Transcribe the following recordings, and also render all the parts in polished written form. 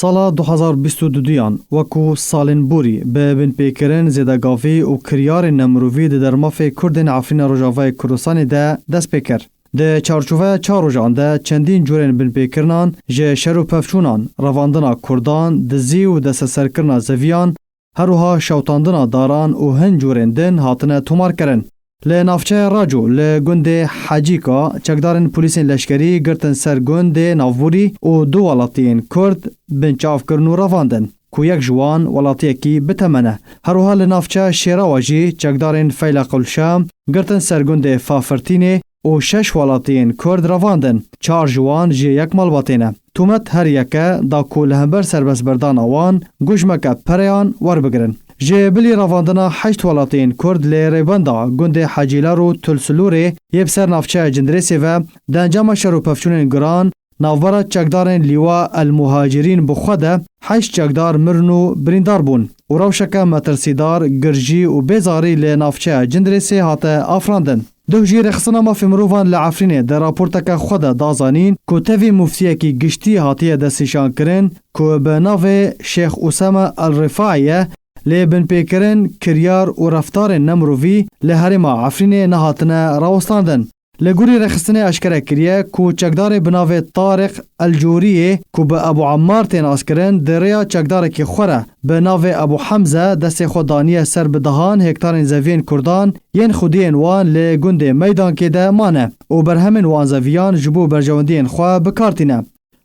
سالا 2022 وکو سالن بوری به بن پیکرن زدگاوی و کریار نمروی ده درماف کردن عفرین روژاوای کردستان ده دست پیکر. ده چارچوبه چاروجان ده چندین جورن بن پیکرنان جه شرو پفچونان رواندنا کردان دزی و دست سرکرنا زویان هروها شوتاندنا داران و هن جورن دن هاتنه تومار کرن. لنافچه راجو لگند حاجیکا چکدارن پولیسین لشکری گرتن سر گند نافبوری و دو ولاتین کرد بنچاف کرنو رواندن کو یک جوان ولاتی کی بتمنه هروها لنافچه شیراواجی چکدارن فیلا قلشام گرتن سر گند فافرتینه و 6 ولاتین کرد رواندن 4 جوان جی یک مالباتینه تومت هر یکه دا کول همبر سربس بردان آوان گوشمک پریان ور بگرن جبلی رواندنا 8 ولاتین کرد لیربندا گند حاجیلارو تلسلوره یبسر نافچه جندرسی و دنجام شرو پفچونین گران ناوبرا چکدارن لیوا المهاجرین بخوده 8 چکدار مرنو بریندار بون و روشکه مترسیدار گرجی و بیزاری لنافچه جندرسی هاته آفراندن. دو جیر خصنا ما فی مروفان لعفرینه در راپورتک خود دازانین که تاوی مفتیه کی گشتی هاتیه دستشان کرن که به ناو شیخ اسامه الرفاعیه لی بن پیکرن کریار و رفتار نمروی لحرم عفرینه نهاتنه راوستاندن. لگوری رخصتنه اشکره کریه که چکدار بناو طارق الجوریه که به ابو عمار تیناس کرن دریا چکدار که خوره به ناو ابو حمزه دست خودانیه سر بدهان هکتارین زوین کردان ین خودین وان لگند میدان که ده مانه و برهمن وان زویان جبو برجواندین خواه بکارتینه.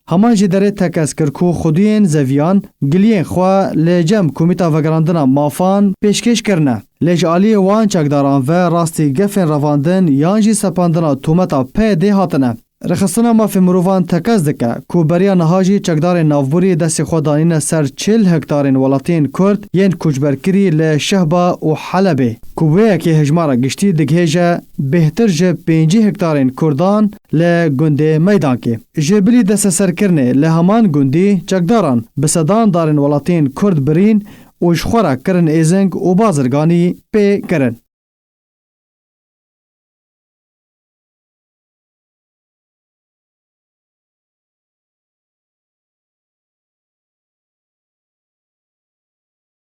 همان جدره تکس کرکو خودین زویان گلین خواه لجم کمیتا وگراندنا مافان پیشکش کرنه. لجالی وان چکداران و راستی گفن رواندن یانجی سپاندنا تومتا پیده هاتنه. رخصتنا ما فی مروفان تکس دکه که بریا نهاجی چکدار نافبوری دست خودانین سر 40 هکتارین ولاتین کرد ین کچبرکری لشهبا و حلبه که ویه که هجمارا گشتی دگهجه بهتر جه 5 هکتارین کردان لگنده میدان که جبلی دست سرکرنه لهمان گندی چکداران بسدان دارن ولاتین کرد برین و جخورا کرن ایزنگ و بازرگانی پی کرن.